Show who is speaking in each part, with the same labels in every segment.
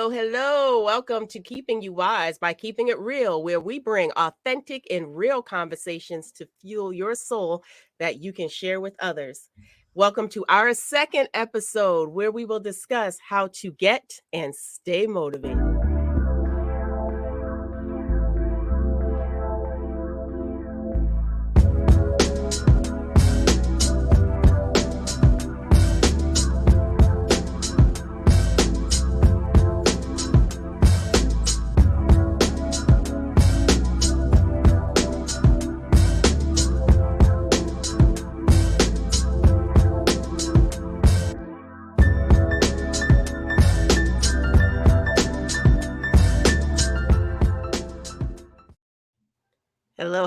Speaker 1: Hello. Welcome to Keeping You Wise by Keeping It Real, where we bring authentic and real conversations to fuel your soul that you can share with others. Welcome to our second episode where we will discuss how to get and stay motivated.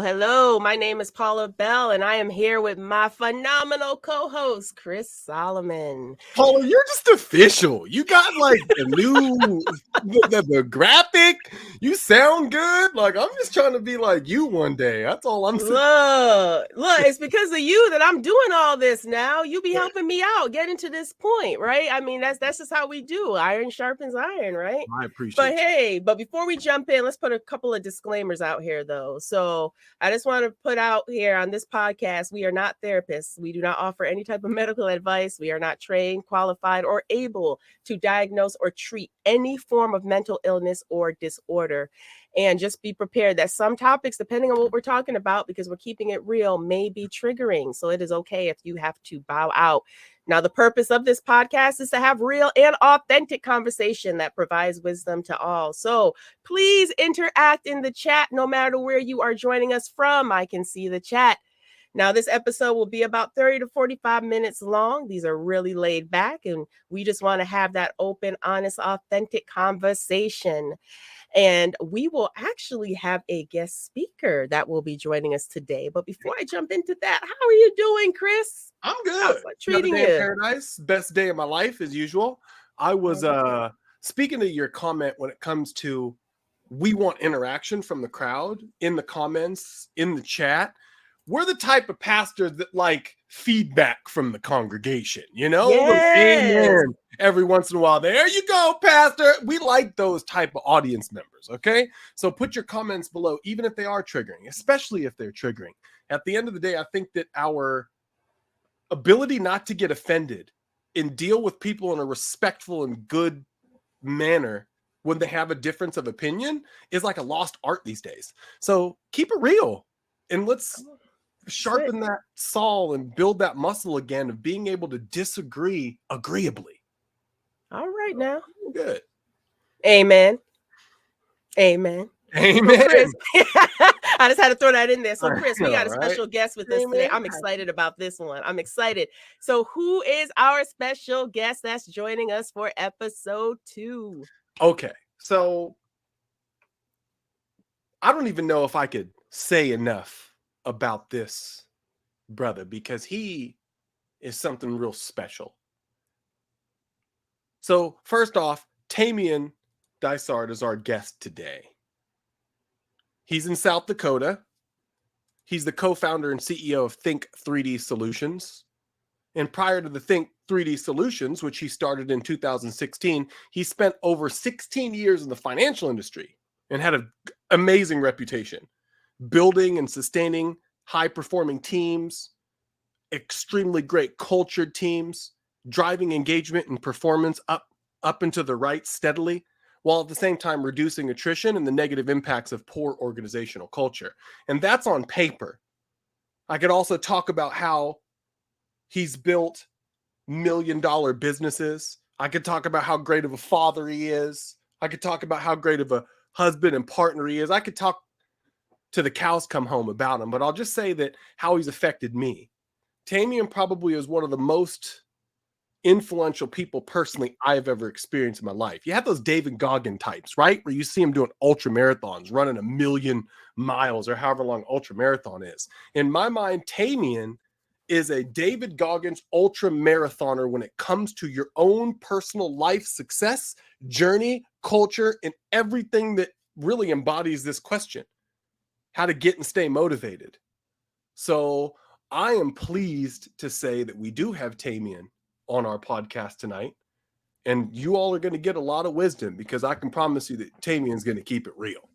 Speaker 1: Hello. My name is Paula Bell, and I am here with my phenomenal co-host, Chris Solomon.
Speaker 2: Paula, you're just official. You got like the new the graphic. You sound good. Like I'm just trying to be like you one day. That's all I'm saying.
Speaker 1: Look, it's because of you that I'm doing all this now. You be helping me out getting to this point, right? I mean, that's just how we do. Iron sharpens iron, right?
Speaker 2: I appreciate
Speaker 1: it. But before we jump in, let's put a couple of disclaimers out here, though. So I just want to put out here on this podcast, we are not therapists. We do not offer any type of medical advice. We are not trained, qualified, or able to diagnose or treat any form of mental illness or disorder. And just be prepared that some topics, depending on what we're talking about, because we're keeping it real, may be triggering. So it is okay if you have to bow out. Now, the purpose of this podcast is to have real and authentic conversation that provides wisdom to all. So please interact in the chat, no matter where you are joining us from. I can see the chat. Now, this episode will be about 30 to 45 minutes long. These are really laid back, and we just want to have that open, honest, authentic conversation. And we will actually have a guest speaker that will be joining us today. But before I jump into that, how are you doing, Chris?
Speaker 2: I'm good.
Speaker 1: How's life treating you?
Speaker 2: Paradise. Best day of my life as usual. I was speaking to your comment when it comes to we want interaction from the crowd in the comments, in the chat. We're the type of pastors that like feedback from the congregation, you know?
Speaker 1: Yes.
Speaker 2: Amen. Every once in a while, there you go, pastor. We like those type of audience members, okay? So put your comments below, even if they are triggering, especially if they're triggering. At the end of the day, I think that our ability not to get offended and deal with people in a respectful and good manner when they have a difference of opinion is like a lost art these days. So keep it real and let's sharpen that saw and build that muscle again of being able to disagree agreeably.
Speaker 1: All right now.
Speaker 2: Good.
Speaker 1: Amen.
Speaker 2: Amen.
Speaker 1: Chris, I just had to throw that in there. So, Chris, we got a special guest with us today. I'm excited about this one. I'm excited. So, who is our special guest that's joining us for episode 2?
Speaker 2: Okay. So, I don't even know if I could say enough about this brother because he is something real special. So, first off, Tamien Dysart is our guest today. He's in South Dakota. He's the co-founder and CEO of Think 3D Solutions. And prior to the Think 3D Solutions, which he started in 2016, he spent over 16 years in the financial industry and had an amazing reputation, building and sustaining high-performing teams, extremely great cultured teams, driving engagement and performance up and to the right steadily, while at the same time reducing attrition and the negative impacts of poor organizational culture. And that's on paper. I could also talk about how he's built million-dollar businesses. I could talk about how great of a father he is. I could talk about how great of a husband and partner he is. I could talk to the cows come home about him, but I'll just say that how he's affected me. Tamien probably is one of the most influential people personally I've ever experienced in my life. You have those David Goggin types, right? Where you see him doing ultra marathons, running 1,000,000 miles or however long ultra marathon is. In my mind, Tamien is a David Goggins ultra marathoner when it comes to your own personal life success, journey, culture, and everything that really embodies this question, how to get and stay motivated. So I am pleased to say that we do have Tamien on our podcast tonight. And you all are going to get a lot of wisdom because I can promise you that Tamien's going to keep it real.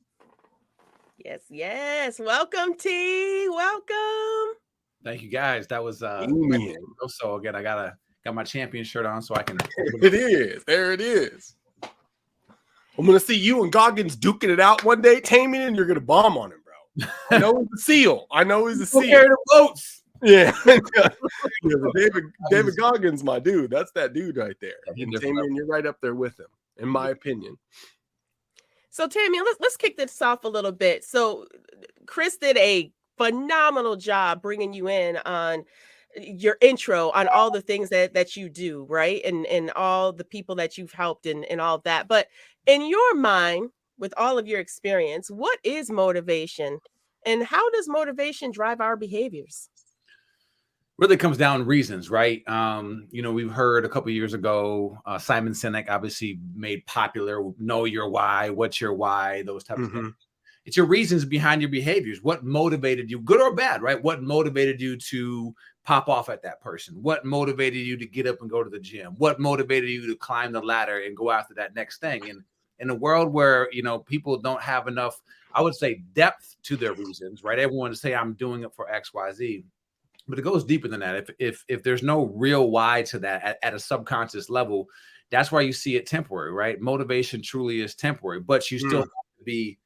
Speaker 1: Yes, yes. Welcome, T. Welcome.
Speaker 3: Thank you, guys. That was so again. I got my champion shirt on so I can.
Speaker 2: It is. There it is. I'm going to see you and Goggins duking it out one day, Tamien, and you're going to bomb on him, bro. I know he's a seal. I know he's a seal.
Speaker 3: Carry the boats.
Speaker 2: Yeah. David Goggins, my dude. That's that dude right there. And Tamien, you're right up there with him, in my opinion.
Speaker 1: So, Tamien, let's kick this off a little bit. So, Chris did a phenomenal job bringing you in on your intro on all the things that you do, right? And all the people that you've helped and all of that. But in your mind, with all of your experience, what is motivation and how does motivation drive our behaviors?
Speaker 3: Really comes down to reasons, right? We've heard a couple of years ago, Simon Sinek obviously made popular, know your why, what's your why, those types of things. It's your reasons behind your behaviors. What motivated you, good or bad, right? What motivated you to pop off at that person? What motivated you to get up and go to the gym? What motivated you to climb the ladder and go after that next thing? And in a world where, people don't have enough, I would say, depth to their reasons, right? Everyone to say, I'm doing it for X, Y, Z. But it goes deeper than that. If there's no real why to that at a subconscious level, that's why you see it temporary, right? Motivation truly is temporary, but you still have to be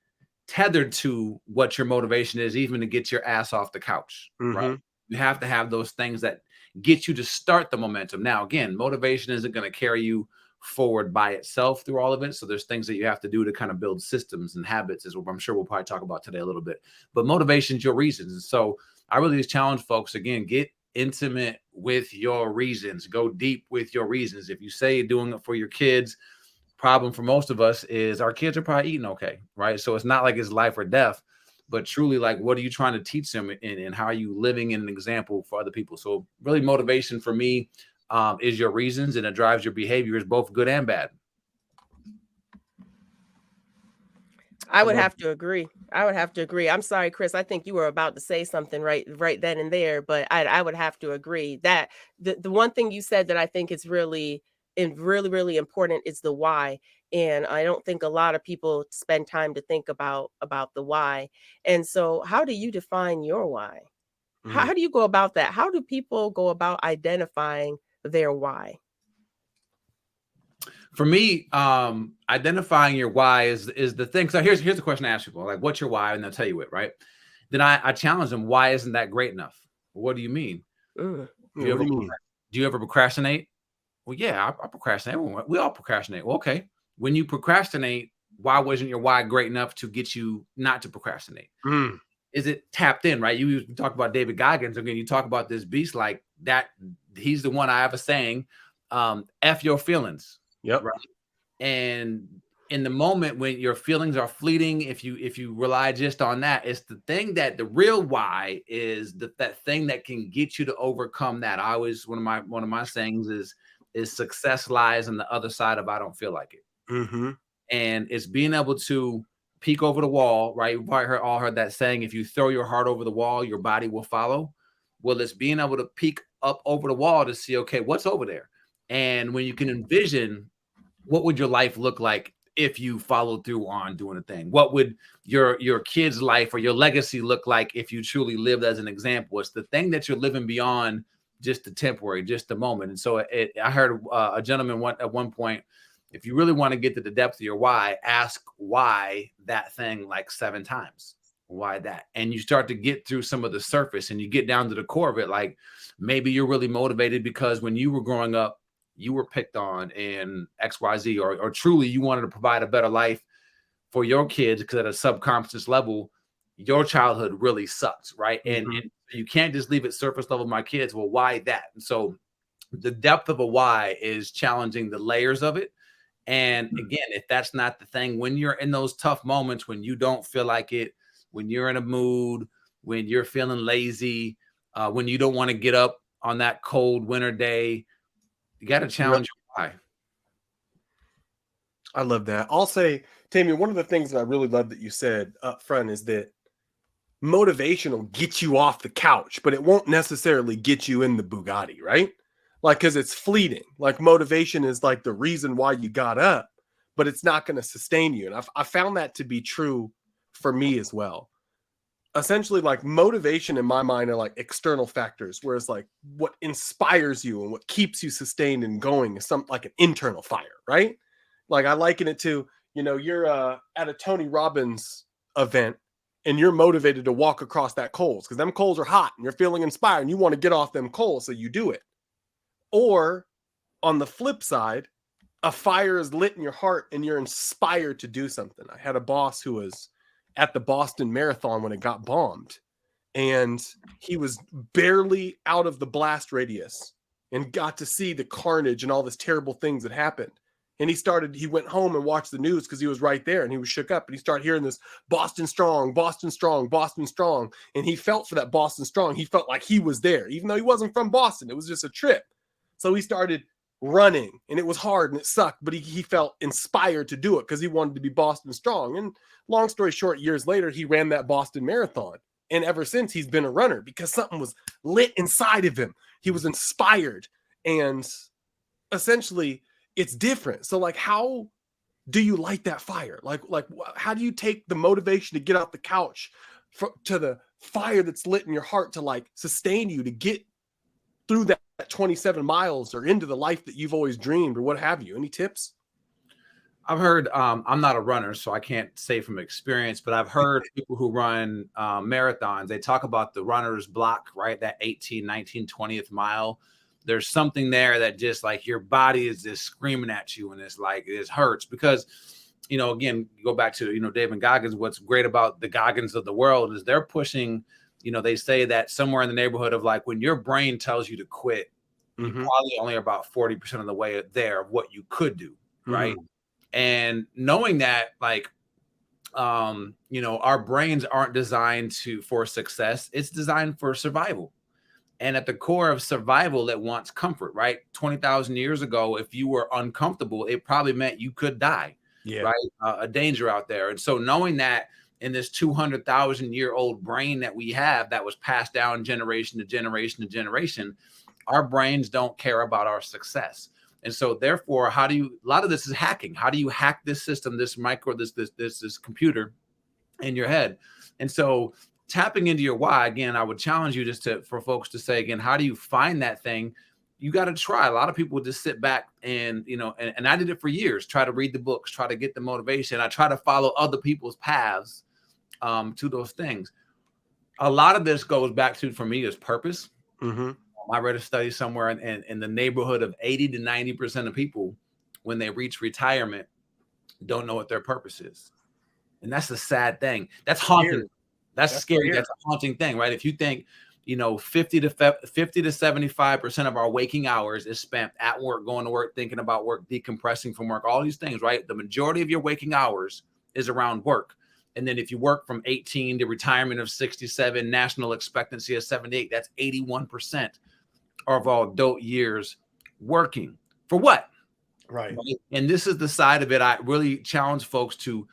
Speaker 3: tethered to what your motivation is, even to get your ass off the couch, right? You have to have those things that get you to start the momentum. Now, again, motivation isn't going to carry you forward by itself through all of it. So there's things that you have to do to kind of build systems and habits, as I'm sure we'll probably talk about today a little bit. But motivation is your reasons. And so I really just challenge folks, again, get intimate with your reasons. Go deep with your reasons. If you say you're doing it for your kids, problem for most of us is our kids are probably eating okay, right? So it's not like it's life or death, but truly, like, what are you trying to teach them, and how are you living in an example for other people? So really, motivation for me is your reasons, and it drives your behaviors, both good and bad.
Speaker 1: I would have to agree. I'm sorry, Chris. I think you were about to say something right then and there, but I would have to agree that the one thing you said that I think is really important is the why. And I don't think a lot of people spend time to think about the why. And so how do you define your why? How do you go about that? How do people go about identifying their why?
Speaker 3: For me, identifying your why is the thing. So here's the question I ask people, like, what's your why? And they'll tell you it, right? Then I challenge them, why isn't that great enough? What do you mean? Do you ever procrastinate? Well, yeah, I procrastinate. We all procrastinate. Well, okay. When you procrastinate, why wasn't your why great enough to get you not to procrastinate? Is it tapped in, right? You talk about David Goggins. Again, you talk about this beast like that. He's the one I have a saying, F your feelings.
Speaker 2: Yep.
Speaker 3: Right. And in the moment when your feelings are fleeting, if you rely just on that, it's the thing that the real why is that thing that can get you to overcome that. I always, one of my sayings is success lies on the other side of I don't feel like it. And it's being able to peek over the wall, right? You've probably all heard that saying, if you throw your heart over the wall, your body will follow. Well, it's being able to peek up over the wall to see, okay, what's over there? And when you can envision, what would your life look like if you followed through on doing a thing? What would your kid's life or your legacy look like if you truly lived as an example? It's the thing that you're living beyond just the temporary, just the moment. And so I heard a gentleman at one point, if you really want to get to the depth of your why, ask why that thing like 7 times. Why that? And you start to get through some of the surface and you get down to the core of it. Like maybe you're really motivated because when you were growing up, you were picked on and XYZ, or truly you wanted to provide a better life for your kids because at a subconscious level, your childhood really sucks, right? And you can't just leave it surface level, my kids. Well, why that? And so the depth of a why is challenging the layers of it. And again, if that's not the thing, when you're in those tough moments, when you don't feel like it, when you're in a mood, when you're feeling lazy, when you don't want to get up on that cold winter day, you got to challenge your why.
Speaker 2: I love that. I'll say, Tamien, one of the things that I really love that you said up front is that motivation will get you off the couch, but it won't necessarily get you in the Bugatti, right? Like, because it's fleeting. Like, motivation is like the reason why you got up, but it's not going to sustain you. And I found that to be true for me as well. Essentially, like, motivation in my mind are like external factors, whereas like what inspires you and what keeps you sustained and going is something like an internal fire, right? Like, I liken it to, you're at a Tony Robbins event and you're motivated to walk across that coals because them coals are hot and you're feeling inspired and you want to get off them coals, so you do it. Or on the flip side, a fire is lit in your heart and you're inspired to do something. I had a boss who was at the Boston Marathon when it got bombed, and he was barely out of the blast radius and got to see the carnage and all this terrible things that happened. And he went home and watched the news because he was right there, and he was shook up, and he started hearing this Boston strong, Boston strong, Boston strong. And he felt for that Boston strong. He felt like he was there, even though he wasn't from Boston. It was just a trip. So he started running, and it was hard and it sucked, but he felt inspired to do it because he wanted to be Boston strong. And long story short, years later, he ran that Boston Marathon. And ever since, he's been a runner because something was lit inside of him. He was inspired. And essentially, it's different. So, like, how do you light that fire? Like, how do you take the motivation to get off the couch to the fire that's lit in your heart to like sustain you to get through that 27 miles or into the life that you've always dreamed, or what have you? Any tips?
Speaker 3: I've heard, I'm not a runner, so I can't say from experience, but I've heard people who run marathons, they talk about the runner's block, right? That 18, 19, 20th mile. There's something there that just like your body is just screaming at you, and it's like, it hurts because, again, go back to, David Goggins. What's great about the Goggins of the world is they're pushing, they say that somewhere in the neighborhood of like when your brain tells you to quit, you probably only are about 40% of the way there of what you could do, right? And knowing that, like, our brains aren't designed for success. It's designed for survival. And at the core of survival, it wants comfort, right? 20,000 years ago, if you were uncomfortable, it probably meant you could die, right? A danger out there. And so knowing that in this 200,000-year-old brain that we have that was passed down generation to generation to generation, our brains don't care about our success. And so therefore, a lot of this is hacking. How do you hack this system, this computer in your head? And so tapping into your why, again, I would challenge you for folks to say, again, how do you find that thing? You got to try. A lot of people just sit back and, and I did it for years, try to read the books, try to get the motivation. I try to follow other people's paths to those things. A lot of this goes back to, for me, is purpose. I read a study somewhere in the neighborhood of 80 to 90% of people, when they reach retirement, don't know what their purpose is. And that's a sad thing. That's haunting. That's scary. That's a haunting thing, right? If you think, 50 to 75% of our waking hours is spent at work, going to work, thinking about work, decompressing from work, all these things, right? The majority of your waking hours is around work. And then if you work from 18 to retirement of 67, national expectancy of 78, that's 81% of our adult years working. For what?
Speaker 2: Right.
Speaker 3: And this is the side of it I really challenge folks to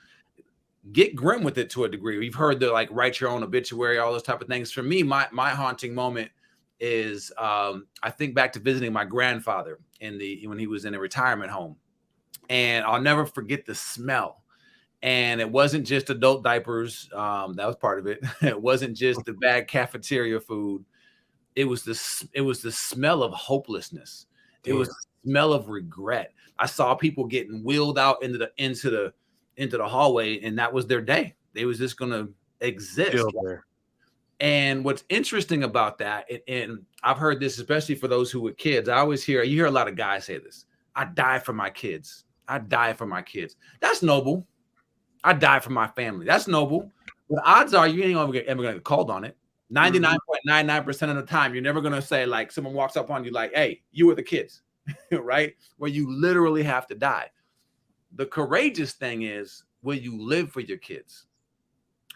Speaker 3: get grim with it to a degree. We've heard the like write your own obituary, all those type of things. For me, my haunting moment is I think back to visiting my grandfather when he was in a retirement home. And I'll never forget the smell. And it wasn't just adult diapers. That was part of it. It wasn't just the bad cafeteria food. It was the smell of hopelessness. It was the smell of regret. I saw people getting wheeled out into the hallway, and that was their day. They was just going to exist. And what's interesting about that, and I've heard this, especially for those who were kids, you hear a lot of guys say this: I die for my kids. I die for my kids. That's noble. I die for my family. That's noble. But odds are you ain't ever going to get called on it. 99.99% of the time, you're never going to say, like, someone walks up on you like, hey, you were the kids, right? Where you literally have to die. The courageous thing is, will you live for your kids?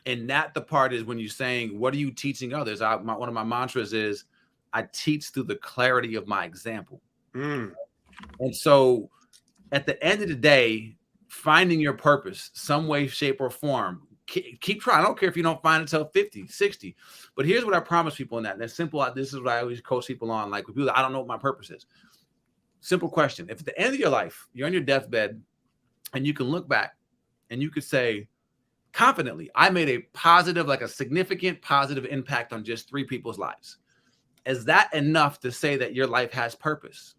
Speaker 3: And that the part is when you're saying, what are you teaching others? One of my mantras is, I teach through the clarity of my example. And so at the end of the day, finding your purpose, some way, shape, or form, keep trying. I don't care if you don't find it until 50, 60. But here's what I promise people in that. That's simple. This is what I always coach people on. Like with people, I don't know what my purpose is. Simple question. If at the end of your life, you're on your deathbed and you can look back and you could say confidently, I made a positive, like a significant positive impact on just 3 people's lives. Is that enough to say that your life has purpose?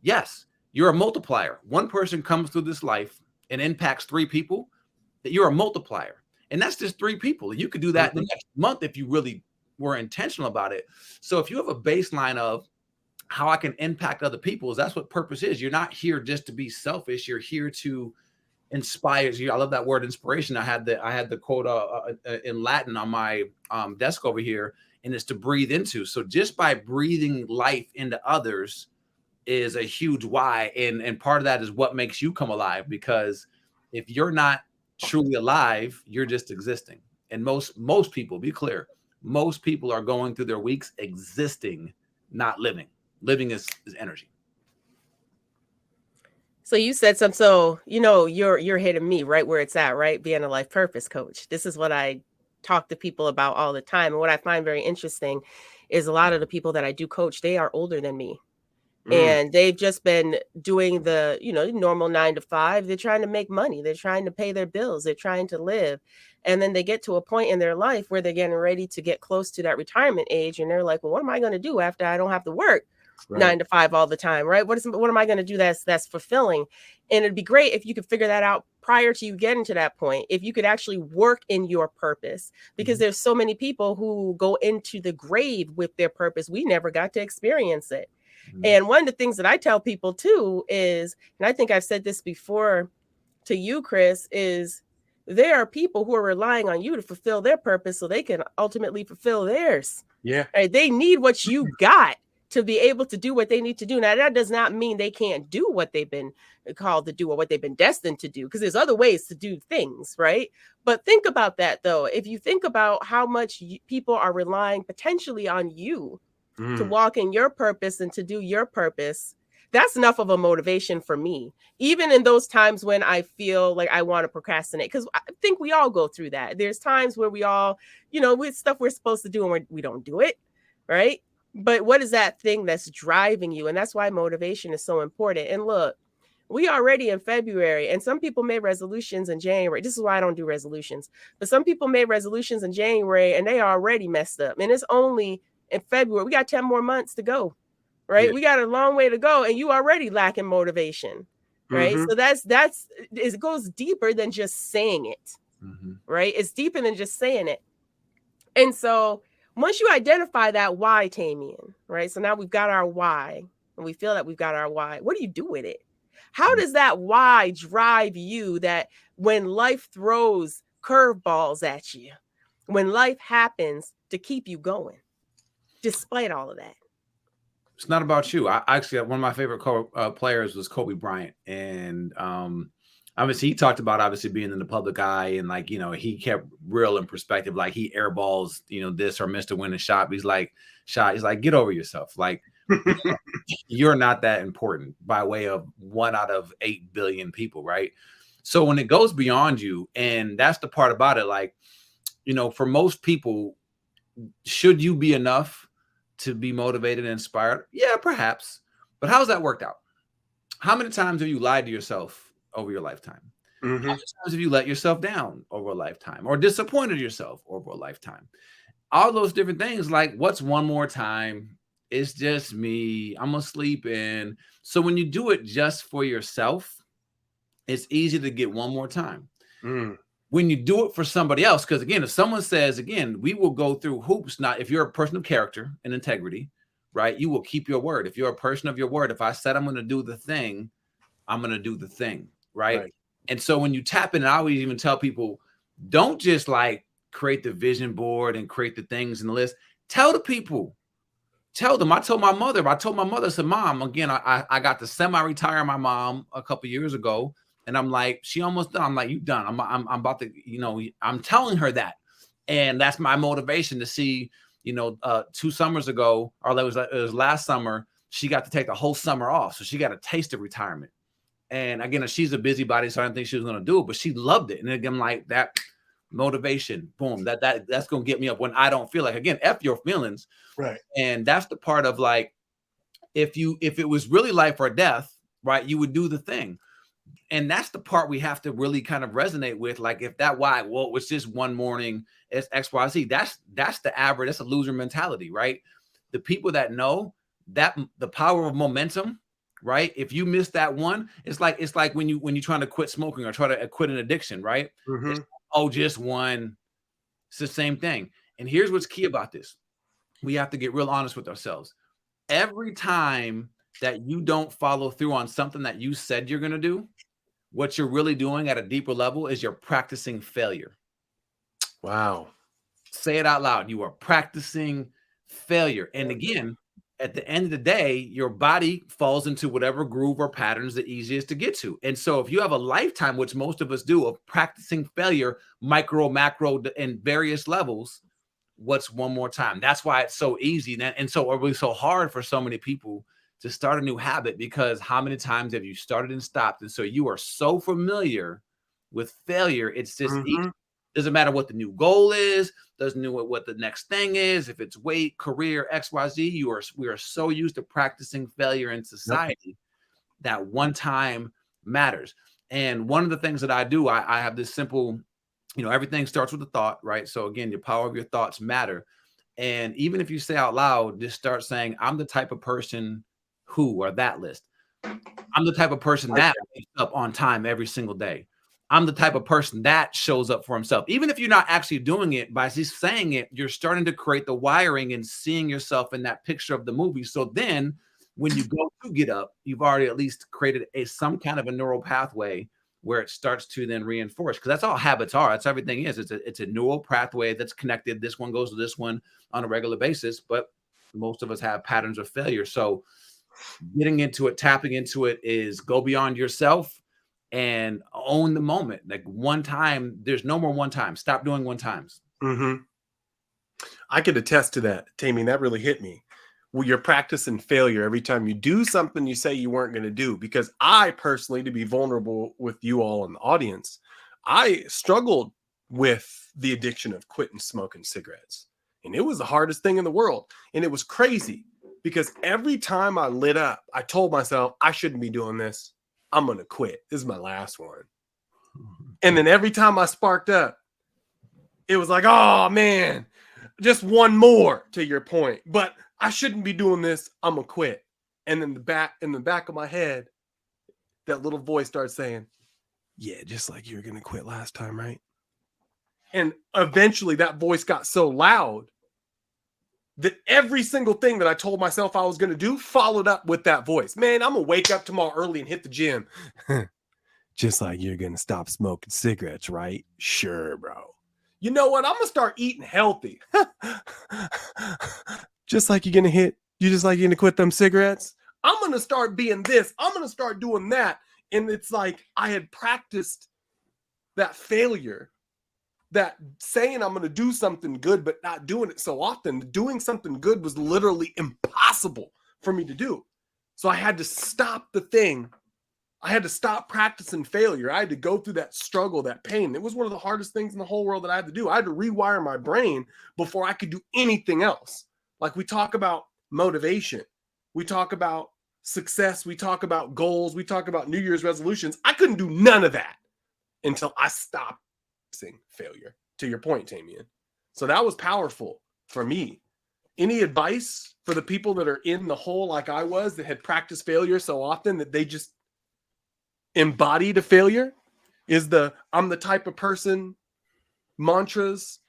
Speaker 3: Yes, you're a multiplier. One person comes through this life and impacts 3 people, that you're a multiplier. And that's just 3 people. You could do that the next month if you really were intentional about it. So if you have a baseline of how I can impact other people, that's what purpose is. You're not here just to be selfish. You're here to inspire you. I love that word inspiration. I had the quote in Latin on my desk over here, and it's to breathe into. So just by breathing life into others is a huge why. And part of that is what makes you come alive, because if you're not truly alive, you're just existing. And most people, be clear, most people are going through their weeks existing, not living. Living is energy.
Speaker 1: So you said something. So, you're hitting me right where it's at, right? Being a life purpose coach. This is what I talk to people about all the time. And what I find very interesting is a lot of the people that I do coach, they are older than me. And they've just been doing the, normal 9 to 5. They're trying to make money. They're trying to pay their bills. They're trying to live. And then they get to a point in their life where they're getting ready to get close to that retirement age. And they're like, well, what am I going to do after I don't have to work 9 to 5 all the time? Right. What am I going to do that's fulfilling? And it'd be great if you could figure that out prior to you getting to that point, if you could actually work in your purpose, because there's so many people who go into the grave with their purpose. We never got to experience it. And one of the things that I tell people too is, and I think I've said this before to you, Chris, is there are people who are relying on you to fulfill their purpose so they can ultimately fulfill theirs.
Speaker 2: Yeah.
Speaker 1: Right? They need what you got to be able to do what they need to do. Now, that does not mean they can't do what they've been called to do or what they've been destined to do, because there's other ways to do things, right? But think about that, though. If you think about how much people are relying potentially on you to walk in your purpose and to do your purpose, that's enough of a motivation for me, even in those times when I feel like I want to procrastinate, because I think we all go through that. There's times where we all, with stuff we're supposed to do and we don't do it, right? But what is that thing that's driving you? And that's why motivation is so important. And look, we already in February, and some people made resolutions in January. This is why I don't do resolutions. But some people made resolutions in January and they already messed up. And it's only in February. We got 10 more months to go, right? Yeah. We got a long way to go, and you already lacking motivation, right? So it goes deeper than just saying it, right? It's deeper than just saying it. And so once you identify that why, Tamien, right? So now we've got our why, and we feel that we've got our why. What do you do with it? How does that why drive you, that when life throws curveballs at you, when life happens, to keep you going despite all of that?
Speaker 3: It's not about you. I actually, one of my favorite players was Kobe Bryant. And obviously he talked about being in the public eye, and he kept real in perspective. Like he airballs, this or Mr. Win a shot. He's like, get over yourself. Like you're not that important by way of 1 out of 8 billion people. Right. So when it goes beyond you, and that's the part about it, like, for most people, should you be enough to be motivated and inspired? Yeah, perhaps. But how's that worked out? How many times have you lied to yourself over your lifetime? How many times have you let yourself down over a lifetime, or disappointed yourself over a lifetime? All those different things, like what's one more time? It's just me. I'm going to sleep in. So when you do it just for yourself, it's easy to get one more time. When you do it for somebody else, because again, if someone says, again, we will go through hoops. Not if you're a person of character and integrity, right? You will keep your word. If you're a person of your word, if I said I'm going to do the thing, I'm going to do the thing, right? And so when you tap in, I always even tell people, don't just like create the vision board and create the things in the list. Tell the people, tell them. I told my mother, I said, Mom, again, I got to semi-retire my mom a couple of years ago. And I'm like, she almost done. I'm like, you done. I'm about to, I'm telling her that. And that's my motivation to see, 2 summers ago, or it was last summer, she got to take the whole summer off. So she got a taste of retirement. And again, she's a busybody, so I didn't think she was going to do it, but she loved it. And again, like that, motivation, boom, that's gonna get me up when I don't feel like, again, F your feelings.
Speaker 2: Right.
Speaker 3: And that's the part of like, if it was really life or death, right, you would do the thing. And that's the part we have to really kind of resonate with. Like, if that why, well, it was just one morning, it's XYZ. That's the average. That's a loser mentality, right? The people that know that the power of momentum, right? If you miss that one, it's like when you're trying to quit smoking or try to quit an addiction, right? It's, oh, just one. It's the same thing. And here's what's key about this: we have to get real honest with ourselves. Every time that you don't follow through on something that you said you're going to do, what you're really doing at a deeper level is you're practicing failure.
Speaker 2: Wow.
Speaker 3: Say it out loud. You are practicing failure. And again, at the end of the day, your body falls into whatever groove or pattern is the easiest to get to. And so if you have a lifetime, which most of us do, of practicing failure, micro, macro, and various levels, what's one more time? That's why it's so easy. And so it was so hard for so many people to start a new habit, because how many times have you started and stopped? And so you are so familiar with failure. It's just easy. Doesn't matter what the new goal is, doesn't know what the next thing is. If it's weight, career, XYZ, we are so used to practicing failure in society that one time matters. And one of the things that I do, I have this simple, everything starts with a thought, right? So again, the power of your thoughts matter. And even if you say out loud, just start saying, I'm the type of person who, or that list. I'm the type of person that wakes up on time every single day. I'm the type of person that shows up for himself. Even if you're not actually doing it, by just saying it, you're starting to create the wiring and seeing yourself in that picture of the movie. So then when you go to get up, you've already at least created some kind of a neural pathway where it starts to then reinforce, because that's all habits are. That's everything is. It's a neural pathway that's connected. This one goes to this one on a regular basis, but most of us have patterns of failure. So getting into it, tapping into it, is go beyond yourself and own the moment. Like, one time, there's no more one time. Stop doing one times.
Speaker 2: I could attest to that, Tamien. That really hit me. Well, you're practicing failure every time you do something you say you weren't going to do. Because I personally, to be vulnerable with you all in the audience, I struggled with the addiction of quitting smoking cigarettes. And it was the hardest thing in the world. And it was crazy because every time I lit up, I told myself, I shouldn't be doing this. I'm going to quit. This is my last one. And then every time I sparked up, it was like, oh man, just one more, to your point. But I shouldn't be doing this. I'm going to quit. And then in the back of my head, that little voice starts saying, yeah, just like you were going to quit last time, right? And eventually that voice got so loud that every single thing that I told myself I was going to do followed up with that voice. Man, I'm going to wake up tomorrow early and hit the gym. Just like you're going to stop smoking cigarettes, right? Sure, bro. You know what? I'm going to start eating healthy. Just like you're going to quit them cigarettes. I'm going to start being this. I'm going to start doing that. And it's like I had practiced that failure, that saying I'm going to do something good, but not doing it so often. Doing something good was literally impossible for me to do. So I had to stop the thing. I had to stop practicing failure. I had to go through that struggle, that pain. It was one of the hardest things in the whole world that I had to do. I had to rewire my brain before I could do anything else. Like, we talk about motivation. We talk about success. We talk about goals. We talk about New Year's resolutions. I couldn't do none of that until I stopped failure, to your point, Tamien. So that was powerful for me. Any advice for the people that are in the hole like I was, that had practiced failure so often that they just embodied a failure? Is I'm the type of person mantras?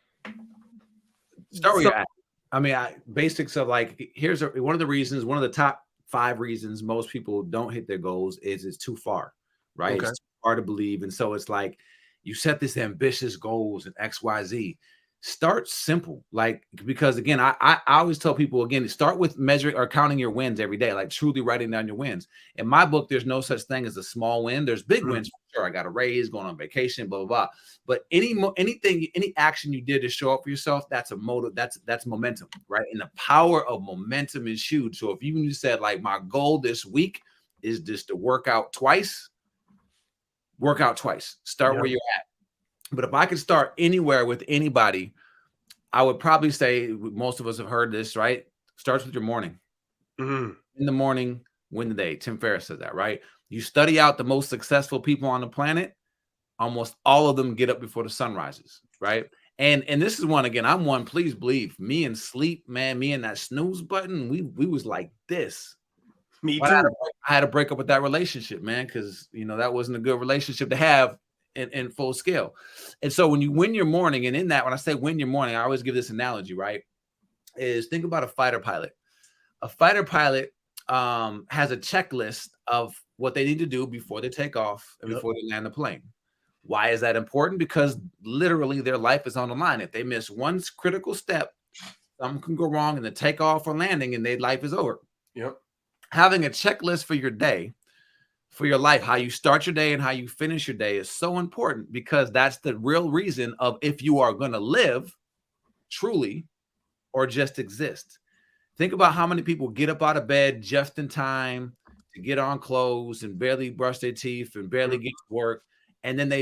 Speaker 3: Start where you're at. I mean, basics of, like, here's one of the top 5 reasons most people don't hit their goals is it's too far, right? Okay. It's too far to believe. And so it's like, you set this ambitious goals and XYZ. Start simple, like, because again, I always tell people, again, start with measuring or counting your wins every day, like truly writing down your wins. In my book, there's no such thing as a small win. There's big wins for sure. I got a raise, going on vacation, blah blah blah. But any action you did to show up for yourself, that's a motive. That's momentum, right? And the power of momentum is huge. So if you said, like, my goal this week is just to work out twice. Start where you're at. But if I could start anywhere with anybody, I would probably say most of us have heard this, right? Starts with your morning.
Speaker 2: Mm-hmm.
Speaker 3: In the morning, win the day. Tim Ferriss says that, right? You study out the most successful people on the planet, almost all of them get up before the sun rises, right? And this is one, again, I'm one, please believe, me and sleep, man, me and that snooze button, we was like this.
Speaker 2: Me
Speaker 3: But
Speaker 2: too.
Speaker 3: I had to break up with that relationship, man, because that wasn't a good relationship to have in full scale. And so when you win your morning, and in that, when I say win your morning, I always give this analogy, right? Is think about a fighter pilot. A fighter pilot has a checklist of what they need to do before they take off and before they land the plane. Why is that important? Because literally their life is on the line. If they miss one critical step, something can go wrong in the takeoff or landing and their life is over.
Speaker 2: Yep.
Speaker 3: Having a checklist for your day, for your life, how you start your day and how you finish your day is so important, because that's the real reason of if you are going to live truly or just exist. Think about how many people get up out of bed just in time to get on clothes and barely brush their teeth and barely get to work. And then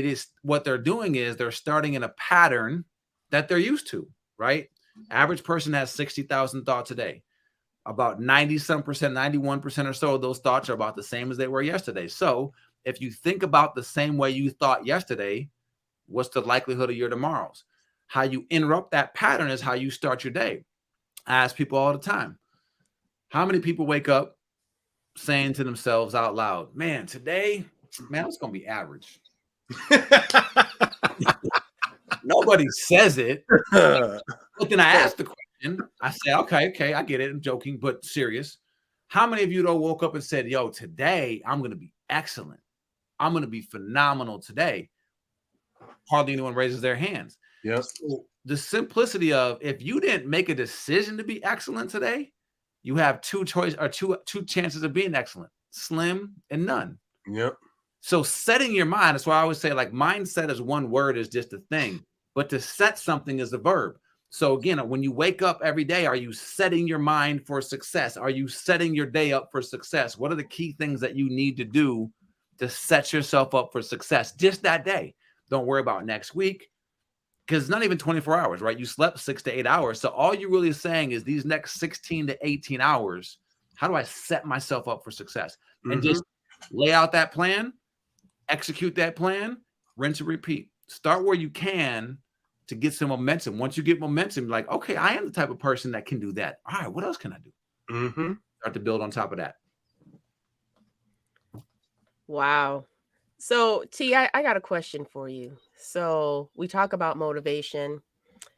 Speaker 3: what they're doing is they're starting in a pattern that they're used to, right? Average person has 60,000 thoughts a day. About 90-some percent, 91% or so of those thoughts are about the same as they were yesterday. So if you think about the same way you thought yesterday, what's the likelihood of your tomorrows? How you interrupt that pattern is how you start your day. I ask people all the time, how many people wake up saying to themselves out loud, man, today, man, it's going to be average. Nobody says it. But then I ask the question, I say, okay, I get it. I'm joking, but serious. How many of you though woke up and said, yo, today I'm going to be excellent. I'm going to be phenomenal today. Hardly anyone raises their hands.
Speaker 2: Yep.
Speaker 3: So the simplicity of, if you didn't make a decision to be excellent today, you have two chances of being excellent: slim and none.
Speaker 2: Yep.
Speaker 3: So setting your mind, that's why I always say, like, mindset is one word, is just a thing, but to set something is a verb. So again, when you wake up every day, are you setting your mind for success? Are you setting your day up for success? What are the key things that you need to do to set yourself up for success just that day? Don't worry about next week, because it's not even 24 hours, right? You slept 6 to 8 hours. So all you're really saying is these next 16 to 18 hours, how do I set myself up for success? And just lay out that plan, execute that plan, rinse and repeat. Start where you can to get some momentum. Once you get momentum, like, okay, I am the type of person that can do that. All right, what else can I do? Start to build on top of that.
Speaker 1: Wow. So, T, I got a question for you. So we talk about motivation.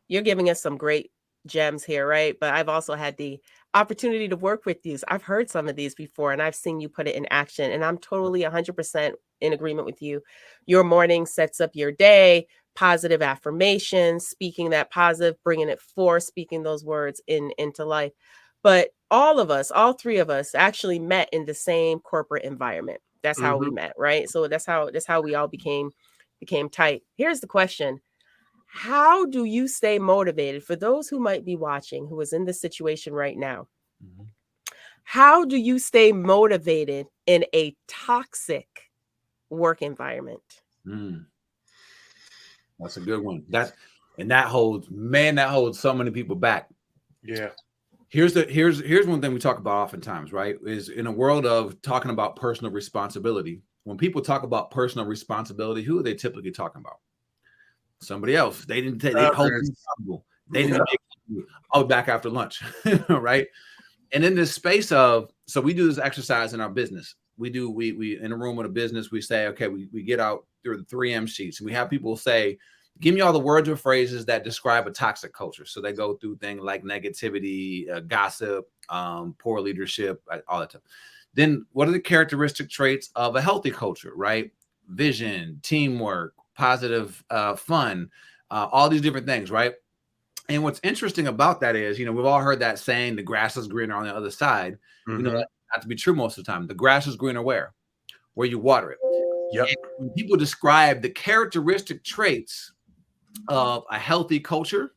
Speaker 1: You're giving us some great gems here, right? But I've also had the opportunity to work with you. So I've heard some of these before and I've seen you put it in action. And I'm totally 100% in agreement with you. Your morning sets up your day, positive affirmations, speaking that positive, bringing it forth, speaking those words into life. But all of us, all three of us actually met in the same corporate environment. That's how we met, right? So that's how we all became tight. Here's the question. How do you stay motivated for those who might be watching, who is in this situation right now? How do you stay motivated in a toxic work environment?
Speaker 3: That's a good one. That holds so many people back.
Speaker 2: Yeah.
Speaker 3: Here's one thing we talk about oftentimes, right? Is in a world of talking about personal responsibility, when people talk about personal responsibility, who are they typically talking about? Somebody else. They didn't take, they hold you accountable. They didn't make, I'll be back after lunch, right? And in this space of, so we do this exercise in our business. We in a room with a business, we say, okay, we get out through the 3M sheets and we have people say, give me all the words or phrases that describe a toxic culture. So they go through things like negativity, gossip, poor leadership, all that stuff. Then what are the characteristic traits of a healthy culture, right? Vision, teamwork, positive fun, all these different things, right? And what's interesting about that is, we've all heard that saying, the grass is greener on the other side. We know that not to be true most of the time. The grass is greener where you water it.
Speaker 2: Yep.
Speaker 3: And when people describe the characteristic traits of a healthy culture,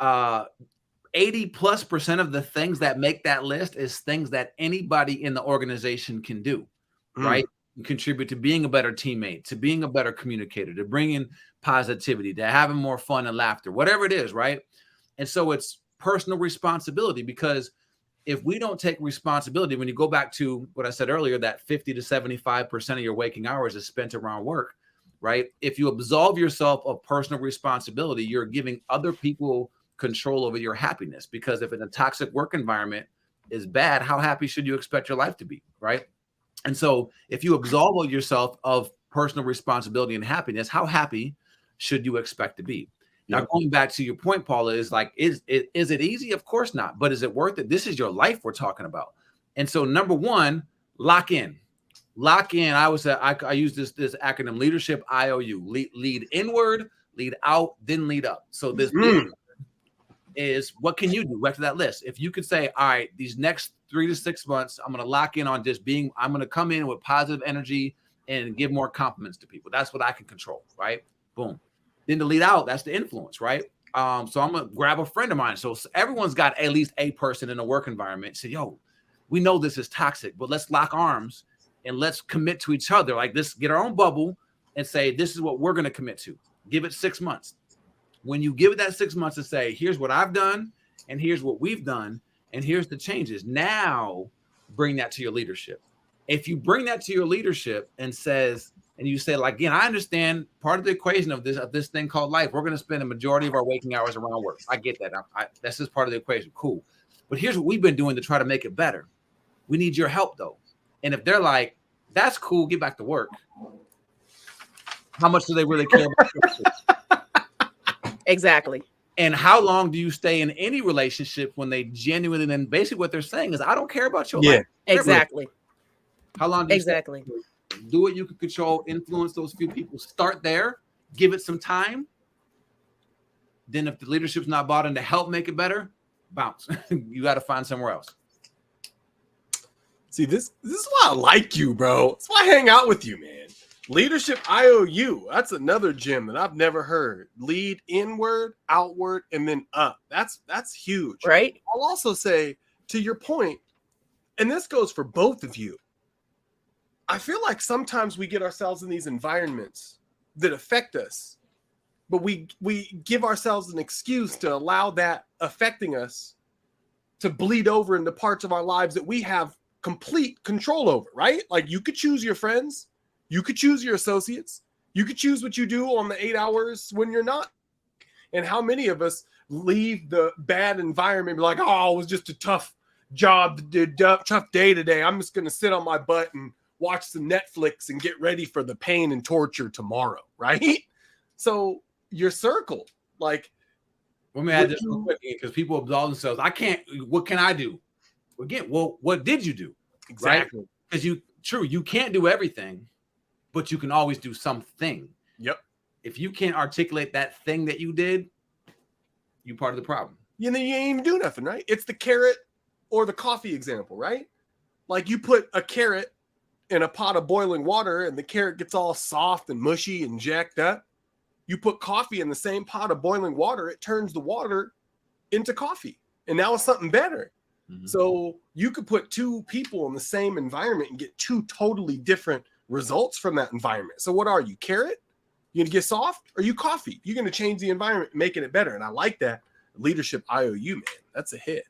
Speaker 3: 80+% of the things that make that list is things that anybody in the organization can do, right? contribute to being a better teammate, to being a better communicator, to bringing positivity, to having more fun and laughter, whatever it is, right? And so it's personal responsibility, because if we don't take responsibility, when you go back to what I said earlier, that 50 to 75% of your waking hours is spent around work, right? If you absolve yourself of personal responsibility, you're giving other people control over your happiness, because if in a toxic work environment is bad, how happy should you expect your life to be, right? And so if you absolve yourself of personal responsibility and happiness, how happy should you expect to be? Now, going back to your point, Paula, is like, is it easy? Of course not. But is it worth it? This is your life we're talking about. And so number one, lock in. Lock in. I use this acronym, leadership IOU. Lead inward, lead out, then lead up. So this is, what can you do after that list? If you could say, all right, these next 3 to 6 months, I'm going to lock in on just I'm going to come in with positive energy and give more compliments to people. That's what I can control, right? Boom. Then to lead out, that's the influence, right? So I'm going to grab a friend of mine. So everyone's got at least a person in a work environment. Say, yo, we know this is toxic, but let's lock arms and let's commit to each other. Like, let's get our own bubble and say, this is what we're going to commit to. Give it 6 months. When you give it that 6 months to say, here's what I've done, and here's what we've done, and here's the changes. Now bring that to your leadership. If you bring that to your leadership and you say, like, again, I understand part of the equation of this thing called life. We're going to spend a majority of our waking hours around work. I get that. That's just part of the equation. Cool. But here's what we've been doing to try to make it better. We need your help, though. And if they're like, that's cool, get back to work, how much do they really care about?
Speaker 1: Exactly.
Speaker 3: And how long do you stay in any relationship when they genuinely, then basically what they're saying is, I don't care about your life.
Speaker 1: Exactly.
Speaker 3: How long do you stay? Do what you can control, influence those few people. Start there, give it some time. Then if the leadership's not bought in to help make it better, bounce. You got to find somewhere else.
Speaker 2: See, this is why I like you, bro. That's why I hang out with you, man. Leadership IOU. That's another gem that I've never heard. Lead inward, outward, and then up. That's huge.
Speaker 1: Right.
Speaker 2: I'll also say, to your point, and this goes for both of you, I feel like sometimes we get ourselves in these environments that affect us, but we give ourselves an excuse to allow that affecting us to bleed over into parts of our lives that we have complete control over, right? Like, you could choose your friends, you could choose your associates, you could choose what you do on the 8 hours when you're not. And how many of us leave the bad environment like, oh, it was just a tough job, tough day today. I'm just going to sit on my butt and watch some Netflix and get ready for the pain and torture tomorrow, right? So your circle, like,
Speaker 3: let me add this real quick, because people absolve themselves. What can I do? Again, well, what did you do?
Speaker 2: Exactly.
Speaker 3: Because you can't do everything, but you can always do something.
Speaker 2: Yep.
Speaker 3: If you can't articulate that thing that you did, you're part of the problem.
Speaker 2: And then you ain't even do nothing, right? It's the carrot or the coffee example, right? Like, you put a carrot in a pot of boiling water and the carrot gets all soft and mushy and jacked up. You put coffee in the same pot of boiling water, it turns the water into coffee. And now it's something better. Mm-hmm. So you could put two people in the same environment and get two totally different results from that environment. So what are you, carrot? You going to get soft, or you coffee? You're going to change the environment, making it better. And I like that. Leadership IOU, man. That's a hit.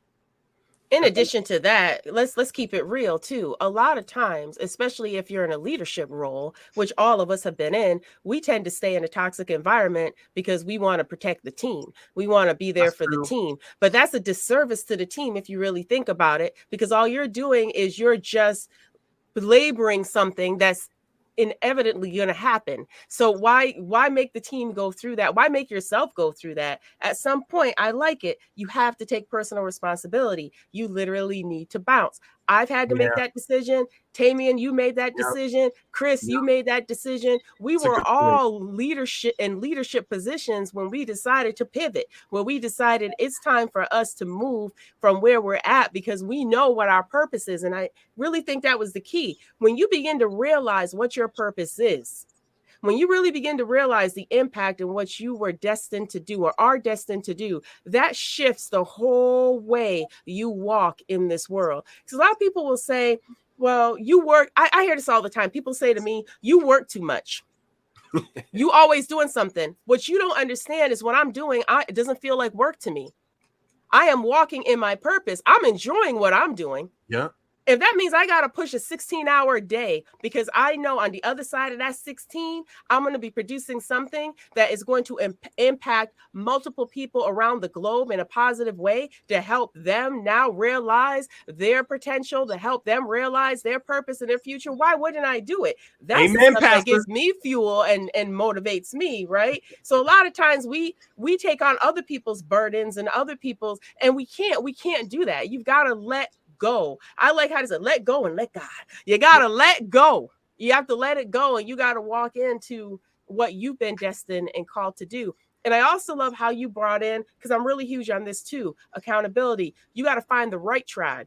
Speaker 1: In addition to that, let's keep it real too. A lot of times, especially if you're in a leadership role, which all of us have been in, we tend to stay in a toxic environment because we want to protect the team. We want to be there for the team. But that's a disservice to the team if you really think about it, because all you're doing is you're just laboring something that's inevitably going to happen. So why make the team go through that? Why make yourself go through that? At some point, I like it. You have to take personal responsibility. You literally need to bounce. I've had to make that decision. Tamien, you made that decision. Chris, you made that decision. We were all leadership positions when we decided to pivot, when we decided it's time for us to move from where we're at, because we know what our purpose is. And I really think that was the key. When you begin to realize what your purpose is, when you really begin to realize the impact and what you were destined to do or are destined to do, that shifts the whole way you walk in this world. Because a lot of people will say, Well, you work. I hear this all the time. People say to me, you work too much. You always doing something. What you don't understand is what I'm doing, it doesn't feel like work to me. I am walking in my purpose. I'm enjoying what I'm doing.
Speaker 2: Yeah.
Speaker 1: If that means I got to push a 16-hour day because I know on the other side of that 16, I'm going to be producing something that is going to impact multiple people around the globe in a positive way to help them now realize their potential, to help them realize their purpose and their future, why wouldn't I do it? That's the
Speaker 2: Amen,
Speaker 1: stuff that
Speaker 2: Pastor.
Speaker 1: gives me fuel and motivates me, right? So a lot of times we take on other people's burdens and other people's, and we can't do that. You've got to let go. I like how to say let go and let God. You gotta let go. You have to let it go, and you got to walk into what you've been destined and called to do. And I also love how you brought in, because I'm really huge on this too, accountability. You got to find the right tribe,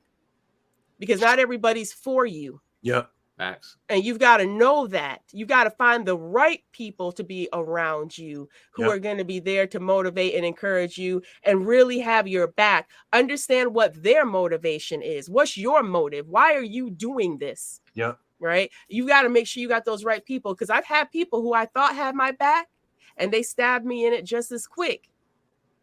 Speaker 1: because not everybody's for you.
Speaker 2: Yep.
Speaker 3: Facts.
Speaker 1: And you've got to know that. You've got to find the right people to be around you who are going to be there to motivate and encourage you and really have your back. Understand what their motivation is. What's your motive? Why are you doing this?
Speaker 2: Yeah.
Speaker 1: Right? You got to make sure you got those right people, because I've had people who I thought had my back and they stabbed me in it just as quick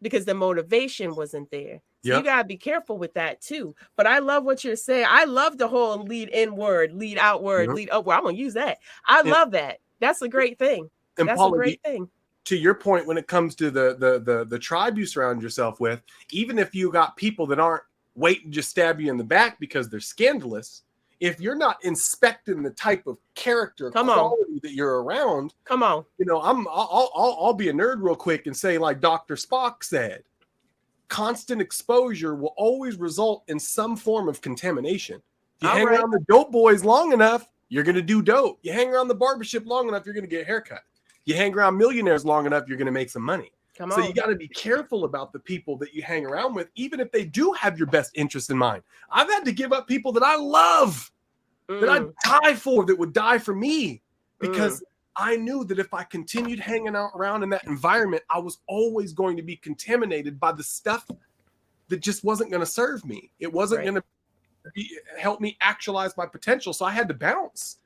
Speaker 1: because the motivation wasn't there. So you got to be careful with that too. But I love what you're saying. I love the whole lead inward, lead outward, lead upward. I'm going to use that. I love that. That's a great thing.
Speaker 2: And
Speaker 1: that's
Speaker 2: Paula,
Speaker 1: a great thing.
Speaker 2: To your point, when it comes to the tribe you surround yourself with, even if you got people that aren't waiting to just stab you in the back because they're scandalous, if you're not inspecting the type of character quality that you're around, you know, I'll be a nerd real quick and say, like Dr. Spock said, constant exposure will always result in some form of contamination. If you hang around the dope boys long enough, you're going to do dope. You hang around the barbershop long enough, you're going to get a haircut. You hang around millionaires long enough, you're going to make some money. So you got to be careful about the people that you hang around with, even if they do have your best interest in mind. I've had to give up people that I love, that I'd die for, that would die for me, because I knew that if I continued hanging out around in that environment, I was always going to be contaminated by the stuff that just wasn't going to serve me. It wasn't going to help me actualize my potential. So I had to bounce.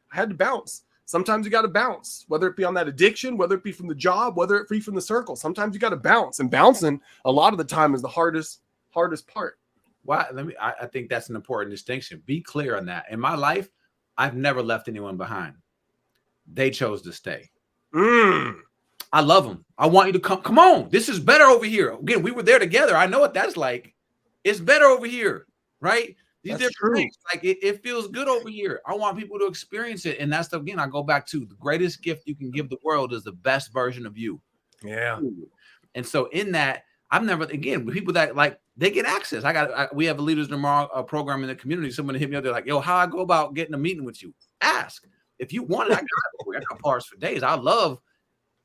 Speaker 2: Sometimes you got to bounce, whether it be on that addiction, whether it be from the job, whether it be from the circle. Sometimes you got to bounce, and bouncing a lot of the time is the hardest part.
Speaker 3: Why? I think that's an important distinction. Be clear on that. In my life, I've never left anyone behind. They chose to stay. I love them. I want you to come. Come on. This is better over here. Again, we were there together. I know what that's like. It's better over here, right? These different things. Like it feels good over here. I want people to experience it. And that's, again, I go back to the greatest gift you can give the world is the best version of you.
Speaker 2: Yeah.
Speaker 3: And so in that, I've never, again, people that like, they get access. We have a Leaders Tomorrow program in the community. Someone hit me up. They're like, yo, how I go about getting a meeting with you? Ask. If you want it, I got parts for days. I love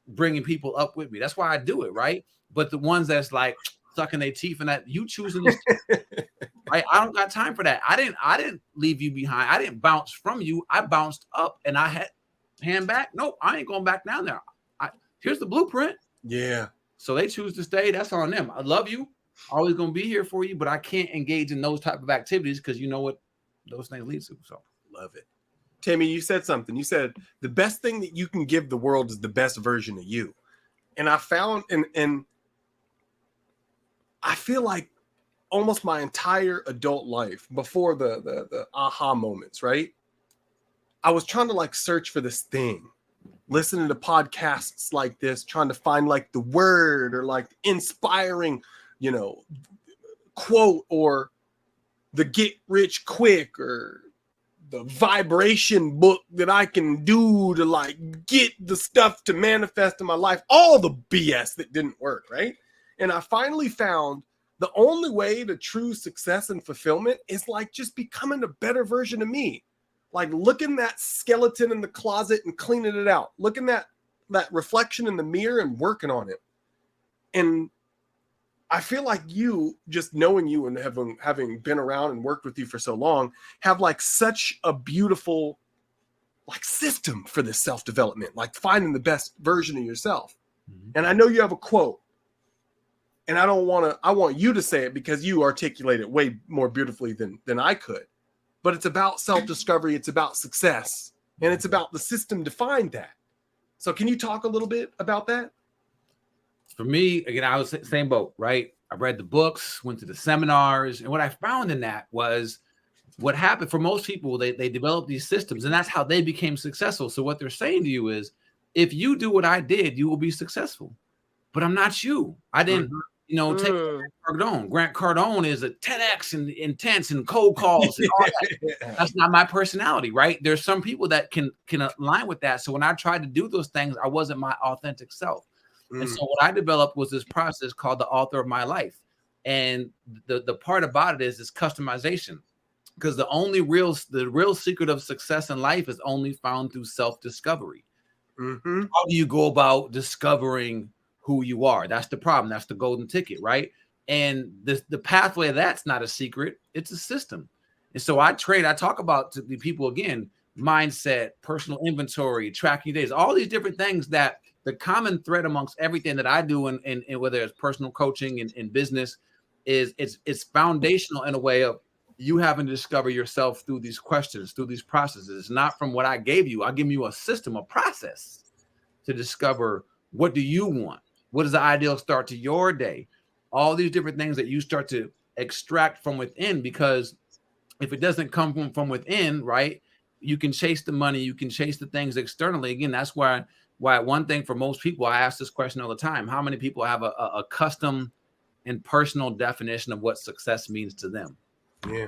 Speaker 3: bringing people up with me. That's why I do it, right? But the ones that's like sucking their teeth and that, you choosing this, right? I don't got time for that. I didn't leave you behind. I didn't bounce from you. I bounced up and I had hand back. Nope, I ain't going back down there. Here's the blueprint.
Speaker 2: Yeah.
Speaker 3: So they choose to stay. That's on them. I love you. Always going to be here for you, but I can't engage in those type of activities because you know what those things lead to. So
Speaker 2: love it. Tammy, you said something. You said the best thing that you can give the world is the best version of you. And I found, and I feel like almost my entire adult life before the aha moments, right? I was trying to like search for this thing, listening to podcasts like this, trying to find like the word or like inspiring, you know, quote or the get rich quick or the vibration book that I can do to like get the stuff to manifest in my life, all the BS that didn't work, right? And I finally found the only way to true success and fulfillment is like just becoming a better version of me. Like looking that skeleton in the closet and cleaning it out, looking that reflection in the mirror and working on it. And I feel like you, just knowing you and having been around and worked with you for so long, have like such a beautiful like system for this self-development, like finding the best version of yourself. Mm-hmm. And I know you have a quote, and I want you to say it because you articulate it way more beautifully than I could. but it's about self-discovery. It's about success, and it's about the system defined that. So can you talk a little bit about that?
Speaker 3: For me, again, I was same boat, right? I read the books, went to the seminars, and what I found in that was what happened for most people, they develop these systems, and that's how they became successful. So what they're saying to you is, if you do what I did, you will be successful. But I'm not you. I didn't, take Grant Cardone. Grant Cardone is a 10x and intense and cold calls and all that. That's not my personality, right? There's some people that can align with that. So when I tried to do those things, I wasn't my authentic self. And so what I developed was this process called the author of my life. And the part about it is customization. Because the real secret of success in life is only found through self-discovery. How do you go about discovering who you are? That's the problem. That's the golden ticket, right? And the pathway of that's not a secret. It's a system. And so I talk about to the people again, mindset, personal inventory, tracking days, all these different things that the common thread amongst everything that I do and whether it's personal coaching and business is it's foundational in a way of you having to discover yourself through these questions, through these processes. It's not from what I gave you. I give you a system, a process to discover what do you want? What is the ideal start to your day? All these different things that you start to extract from within, because if it doesn't come from within, right, you can chase the money, you can chase the things externally. Again, that's why one thing for most people, I ask this question all the time, how many people have a custom and personal definition of what success means to them?
Speaker 2: Yeah.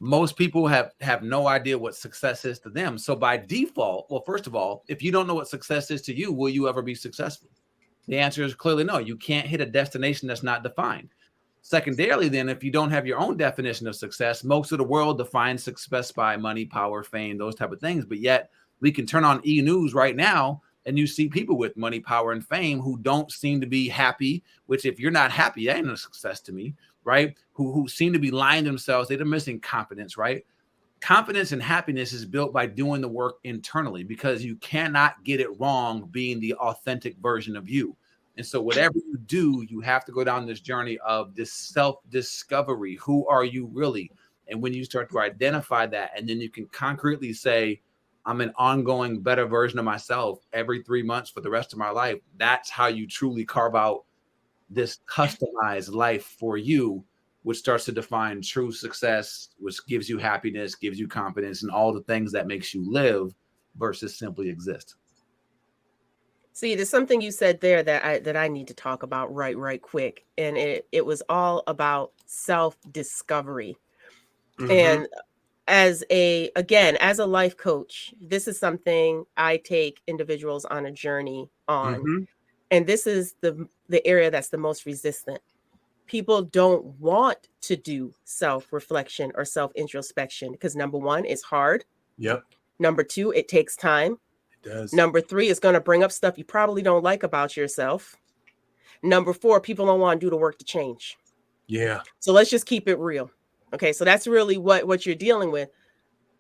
Speaker 3: Most people have no idea what success is to them. So by default, well, first of all, if you don't know what success is to you, will you ever be successful? The answer is clearly no. You can't hit a destination that's not defined. Secondarily, then, if you don't have your own definition of success, most of the world defines success by money, power, fame, those type of things. But yet we can turn on E! News right now and you see people with money, power, and fame who don't seem to be happy, which if you're not happy, that ain't a success to me, right? Who seem to be lying to themselves. They're missing confidence, right? Confidence and happiness is built by doing the work internally, because you cannot get it wrong being the authentic version of you. And so whatever you do, you have to go down this journey of this self-discovery. Who are you really? And when you start to identify that, and then you can concretely say, I'm an ongoing better version of myself every 3 months for the rest of my life. That's how you truly carve out this customized life for you, which starts to define true success, which gives you happiness, gives you confidence, and all the things that makes you live versus simply exist.
Speaker 1: See, there's something you said there that I need to talk about right quick. And it was all about self-discovery. And as a life coach, this is something I take individuals on a journey on. And this is the area that's the most resistant. People don't want to do self-reflection or self-introspection because number one, it's hard.
Speaker 2: Yep.
Speaker 1: Number two, it takes time.
Speaker 2: It does.
Speaker 1: Number three, it's going to bring up stuff you probably don't like about yourself. Number four, people don't want to do the work to change.
Speaker 2: Yeah.
Speaker 1: So let's just keep it real. Okay, so that's really what you're dealing with.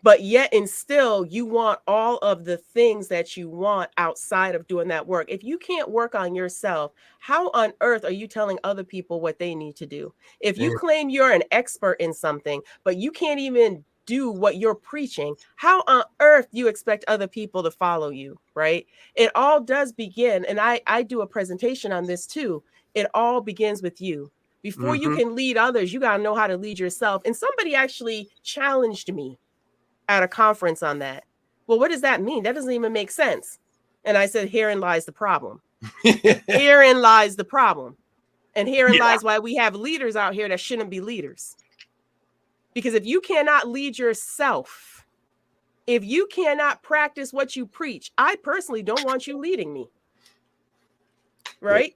Speaker 1: But yet and still, you want all of the things that you want outside of doing that work. If you can't work on yourself, how on earth are you telling other people what they need to do? If you claim you're an expert in something, but you can't even do what you're preaching, how on earth do you expect other people to follow you, right? It all does begin, and I do a presentation on this too. It all begins with you. Before you can lead others, you got to know how to lead yourself. And somebody actually challenged me at a conference on that. Well, what does that mean? That doesn't even make sense. And I said, herein lies the problem. Herein lies the problem. And herein lies why we have leaders out here that shouldn't be leaders. Because if you cannot lead yourself, if you cannot practice what you preach, I personally don't want you leading me. Right?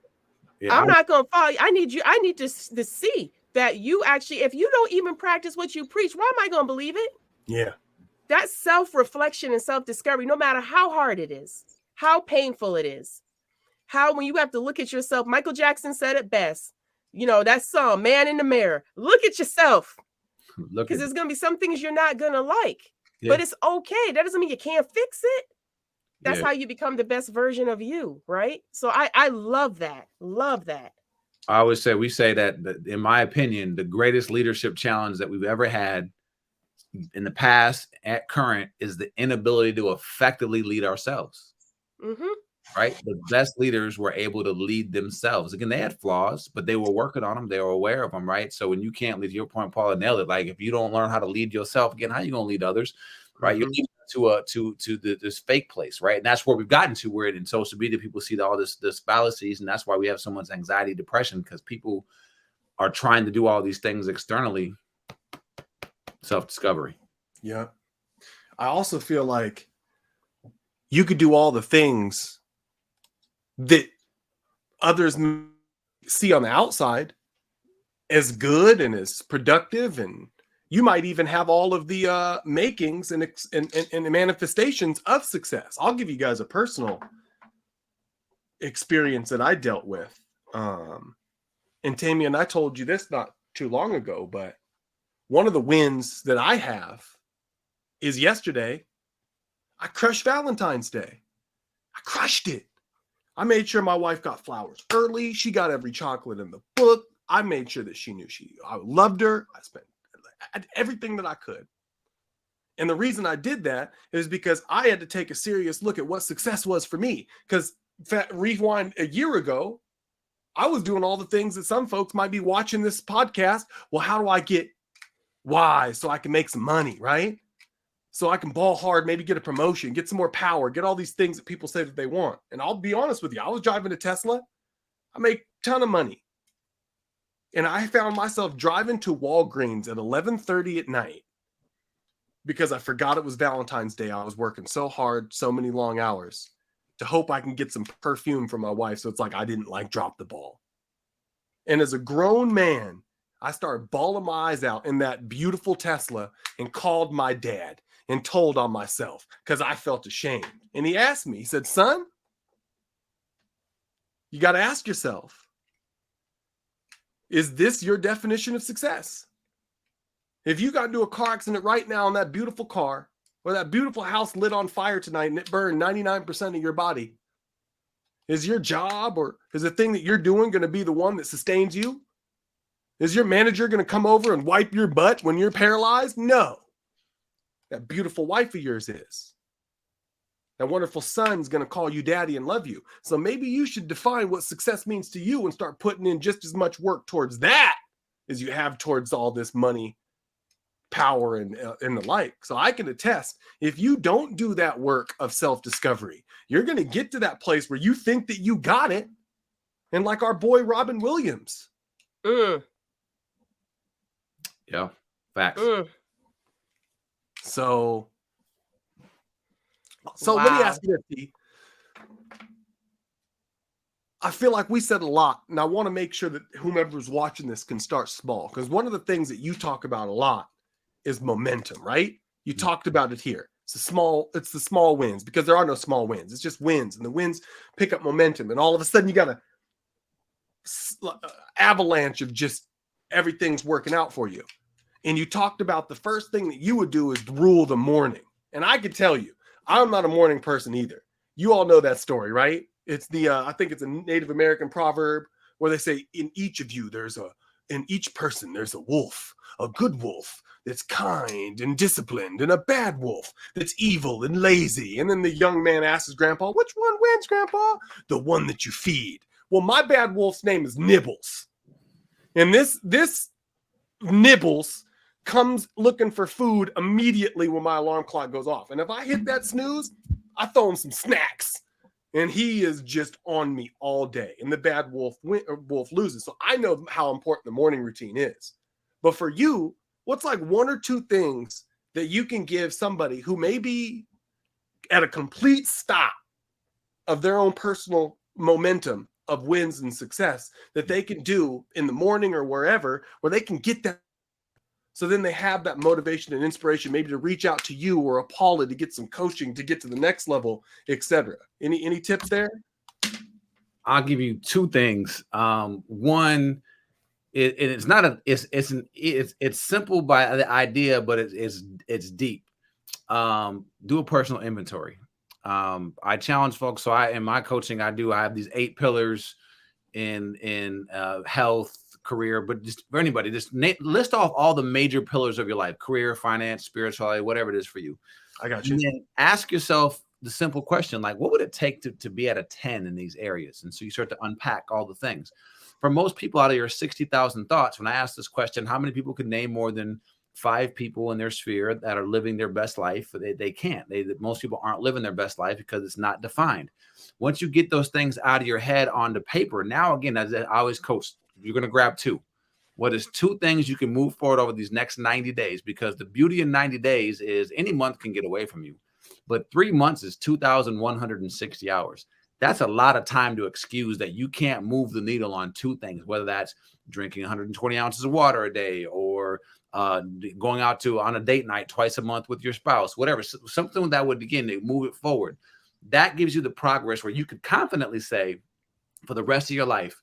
Speaker 1: Yeah. I'm not going to follow you. I need to see that you actually, if you don't even practice what you preach, why am I going to believe it?
Speaker 2: Yeah.
Speaker 1: That's self-reflection and self-discovery, no matter how hard it is, how painful it is, how when you have to look at yourself. Michael Jackson said it best. You know, that song, Man in the Mirror. Look at yourself. Because there's going to be some things you're not going to like. Yeah. But it's okay. That doesn't mean you can't fix it. That's how you become the best version of you, right? So I love that. Love that.
Speaker 3: I always say, we say that, in my opinion, the greatest leadership challenge that we've ever had in the past, at current, is the inability to effectively lead ourselves.
Speaker 1: Mm-hmm.
Speaker 3: Right? The best leaders were able to lead themselves. Again, they had flaws, but they were working on them. They were aware of them, right? So when you can't lead, your point, Paula nailed it. Like if you don't learn how to lead yourself, again, how are you going to lead others? Right? You lead to this fake place, right? And that's where we've gotten to, where in social media people see all this fallacies, and that's why we have so much anxiety, depression, because people are trying to do all these things externally. Self-discovery.
Speaker 2: Yeah. I also feel like you could do all the things that others see on the outside as good and as productive, and you might even have all of the makings and manifestations of success. I'll give you guys a personal experience that I dealt with. And Tamien, I told you this not too long ago, but one of the wins that I have is yesterday, I crushed Valentine's Day. I crushed it. I made sure my wife got flowers early. She got every chocolate in the book. I made sure that she knew I loved her. I did everything that I could. And the reason I did that is because I had to take a serious look at what success was for me. Because rewind a year ago, I was doing all the things that some folks might be watching this podcast. Well, how do I get why? So I can make some money, right? So I can ball hard, maybe get a promotion, get some more power, get all these things that people say that they want. And I'll be honest with you, I was driving a Tesla. I make a ton of money. And I found myself driving to Walgreens at 11:30 at night because I forgot it was Valentine's Day. I was working so hard, so many long hours to hope I can get some perfume from my wife. So it's like I didn't drop the ball. And as a grown man, I started bawling my eyes out in that beautiful Tesla and called my dad and told on myself because I felt ashamed. And he asked me, he said, son, you got to ask yourself, is this your definition of success? If you got into a car accident right now in that beautiful car or that beautiful house lit on fire tonight and it burned 99% of your body, is your job or is the thing that you're doing going to be the one that sustains you? Is your manager going to come over and wipe your butt when you're paralyzed? No. That beautiful wife of yours is. That wonderful son's going to call you daddy and love you. So maybe you should define what success means to you and start putting in just as much work towards that as you have towards all this money, power, and the like. So I can attest, if you don't do that work of self-discovery, you're going to get to that place where you think that you got it. And like our boy Robin Williams.
Speaker 3: Yeah, facts.
Speaker 2: So
Speaker 1: Wow.
Speaker 2: Let me ask you this, T. I feel like we said a lot, and I want to make sure that whomever's watching this can start small. Because one of the things that you talk about a lot is momentum, right? You talked about it here. It's the small wins, because there are no small wins. It's just wins, and the wins pick up momentum, and all of a sudden you got a avalanche of just everything's working out for you. And you talked about the first thing that you would do is rule the morning. And I can tell you, I'm not a morning person either. You all know that story, right? It's I think it's a Native American proverb where they say, in each person, there's a wolf, a good wolf that's kind and disciplined, and a bad wolf that's evil and lazy. And then the young man asks his grandpa, which one wins, grandpa? The one that you feed. Well, my bad wolf's name is Nibbles. And this Nibbles comes looking for food immediately when my alarm clock goes off. And if I hit that snooze, I throw him some snacks. And he is just on me all day. And the bad wolf loses. So I know how important the morning routine is. But for you, what's like one or two things that you can give somebody who may be at a complete stop of their own personal momentum of wins and success that they can do in the morning or wherever, where they can get that? So then they have that motivation and inspiration, maybe to reach out to you or a Paula to get some coaching to get to the next level, etc. Any tips there?
Speaker 3: I'll give you two things. One, it's simple by the idea, but it's deep. Do a personal inventory. I challenge folks. So in my coaching, I have these 8 pillars in health, career, but just for anybody, just list off all the major pillars of your life: career, finance, spirituality, whatever it is for you.
Speaker 2: I got you.
Speaker 3: And then ask yourself the simple question, like, what would it take to be at a 10 in these areas? And so you start to unpack all the things. For most people, out of your 60,000 thoughts, when I ask this question, how many people could name more than 5 people in their sphere that are living their best life? They can't. Most people aren't living their best life because it's not defined. Once you get those things out of your head onto paper, now, again, as I always coach, you're going to grab 2. What is 2 things you can move forward over these next 90 days? Because the beauty in 90 days is any month can get away from you, but 3 months is 2,160 hours. That's a lot of time to excuse that you can't move the needle on 2 things, whether that's drinking 120 ounces of water a day, or going out on a date night twice a month with your spouse, whatever, something that would, again, to move it forward. That gives you the progress where you could confidently say for the rest of your life,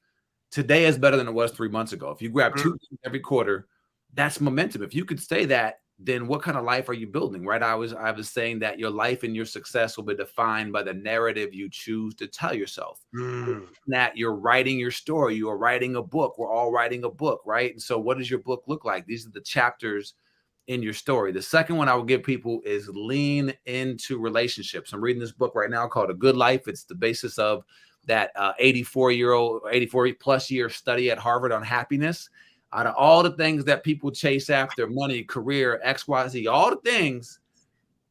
Speaker 3: today is better than it was 3 months ago. If you grab 2 every quarter, that's momentum. If you could say that, then what kind of life are you building, right? I was saying that your life and your success will be defined by the narrative you choose to tell yourself. That you're writing your story, you are writing a book. We're all writing a book, right? And so what does your book look like? These are the chapters in your story. The second one I would give people is lean into relationships. I'm reading this book right now called A Good Life. It's the basis of that 84 plus year study at Harvard on happiness. Out of all the things that people chase after, money, career, XYZ, all the things,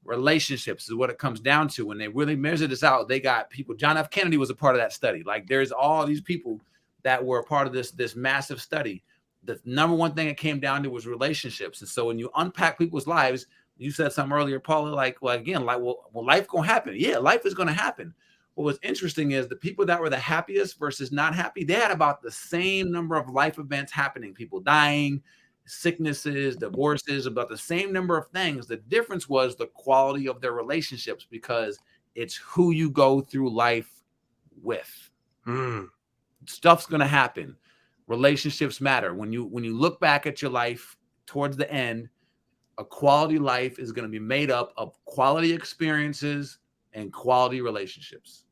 Speaker 3: relationships is what it comes down to. When they really measure this out, they got people. John F. Kennedy was a part of that study. Like, there's all these people that were a part of this massive study. The number one thing it came down to was relationships. And so when you unpack people's lives, you said something earlier, Paula, like, well, life gonna happen. Yeah, life is gonna happen. What was interesting is the people that were the happiest versus not happy, they had about the same number of life events happening, people dying, sicknesses, divorces, about the same number of things. The difference was the quality of their relationships, because it's who you go through life with. Stuff's going to happen. Relationships matter. When you look back at your life towards the end, a quality life is going to be made up of quality experiences and quality relationships.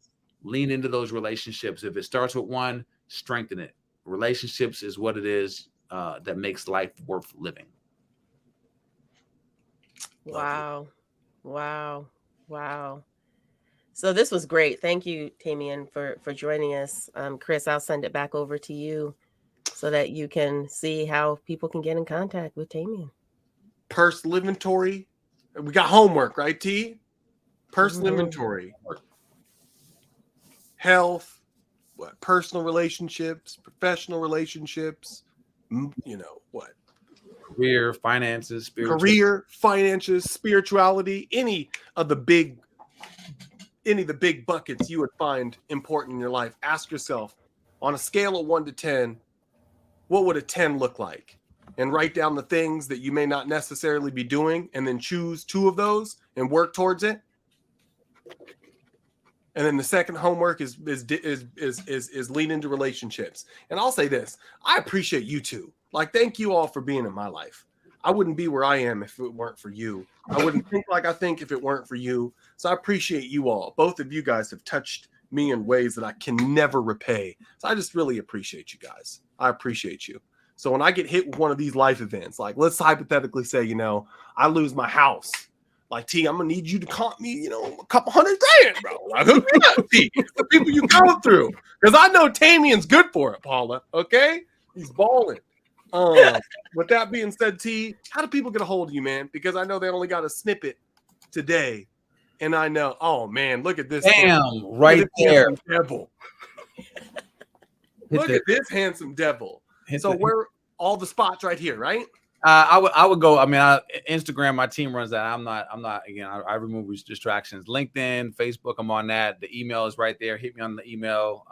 Speaker 3: Lean into those relationships. If it starts with one, strengthen it. Relationships is what it is that makes life worth living.
Speaker 1: Wow. So this was great. Thank you, Tamien, for joining us. Chris, I'll send it back over to you so that you can see how people can get in contact with Tamien.
Speaker 2: Personal inventory. We got homework, right, T? Personal inventory. Health, personal relationships, professional relationships,
Speaker 3: Career, finances,
Speaker 2: spirituality, any of the big buckets you would find important in your life. Ask yourself, on a scale of 1 to 10, what would a 10 look like? And write down the things that you may not necessarily be doing, and then choose 2 of those and work towards it. And then the second homework is lean into relationships. And I'll say this, I appreciate you 2. Like, thank you all for being in my life. I wouldn't be where I am if it weren't for you. I wouldn't think like I think if it weren't for you. So I appreciate you all. Both of you guys have touched me in ways that I can never repay. So I just really appreciate you guys. I appreciate you. So when I get hit with one of these life events, like, let's hypothetically say, I lose my house. Like, T, I'm going to need you to comp me, a couple $100,000, bro. Like, hook me up, T. The people you go through. Because I know Tamien's good for it, Paula. Okay? He's balling. With that being said, T, how do people get a hold of you, man? Because I know they only got a snippet today. And I know, oh, man, look at this.
Speaker 3: Right there.
Speaker 2: Devil. Look at this handsome devil. So where all the spots right here, right?
Speaker 3: I would go. I mean, Instagram, my team runs that. I'm not. Again, I remove distractions. LinkedIn, Facebook, I'm on that. The email is right there. Hit me on the email.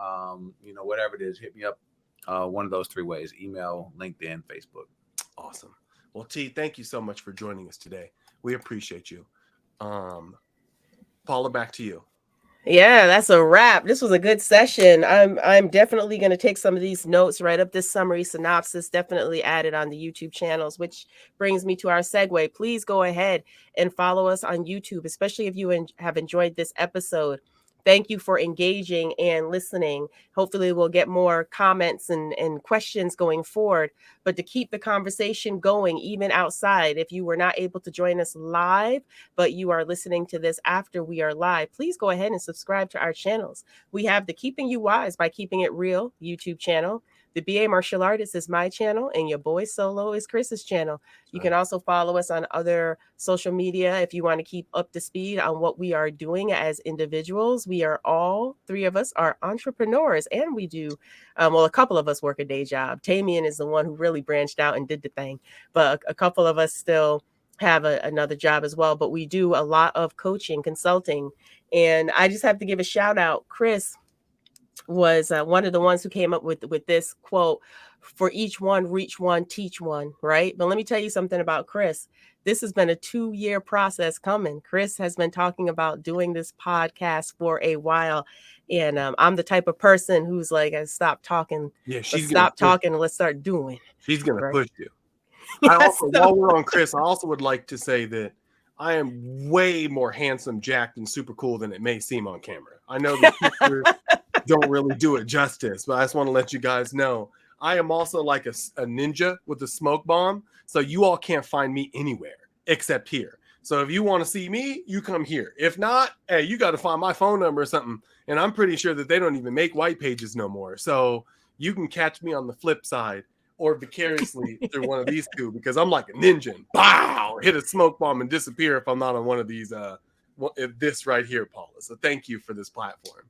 Speaker 3: Whatever it is, hit me up. One of those 3 ways: email, LinkedIn, Facebook.
Speaker 2: Awesome. Well, T, thank you so much for joining us today. We appreciate you. Paula, back to you.
Speaker 1: Yeah, that's a wrap. This was a good session. I'm definitely going to take some of these notes, write up this summary synopsis, definitely add it on the YouTube channels, which brings me to our segue. Please go ahead and follow us on YouTube, especially if you have enjoyed this episode. Thank you for engaging and listening. Hopefully we'll get more comments and questions going forward, but to keep the conversation going, even outside, if you were not able to join us live, but you are listening to this after we are live, please go ahead and subscribe to our channels. We have the Keeping You Wise by Keeping It Real YouTube channel. The BA Martial Artist is my channel, and your boy Solo is Chris's channel. You can also follow us on other social media if you want to keep up to speed on what we are doing as individuals. We are all three of us are entrepreneurs, and we do, well, a couple of us work a day job. Tamien is the one who really branched out and did the thing, but a couple of us still have another job as well. But we do a lot of coaching, consulting, and I just have to give a shout out. Chris was one of the ones who came up with this quote: for each one, reach one, teach one, right? But let me tell you something about Chris. This has been a 2-year process coming. Chris has been talking about doing this podcast for a while. And I'm the type of person who's like, stop talking.
Speaker 2: Yeah,
Speaker 1: Let's stop talking and let's start doing.
Speaker 2: She's going to
Speaker 1: Right?
Speaker 2: push you.
Speaker 1: Yes,
Speaker 2: I also, while we're on Chris, I also would like to say that I am way more handsome, jacked, and super cool than it may seem on camera. I know the pictures don't really do it justice, but I just want to let you guys know I am also like a ninja with a smoke bomb. So you all can't find me anywhere except here. So if you want to see me, you come here. If not, hey, you got to find my phone number or something. And I'm pretty sure that they don't even make white pages no more. So you can catch me on the flip side or vicariously through one of these two, because I'm like a ninja. Bow! Hit a smoke bomb and disappear if I'm not on one of these, this right here, Paula. So thank you for this platform.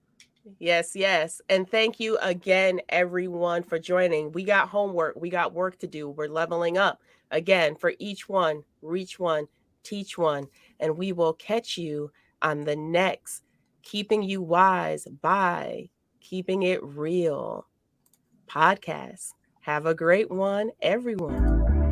Speaker 1: Yes, yes. And thank you again, everyone, for joining. We got homework. We got work to do. We're leveling up. Again, for each one, reach one, teach one. And we will catch you on the next Keeping You Wise by Keeping It Real podcast. Have a great one, everyone.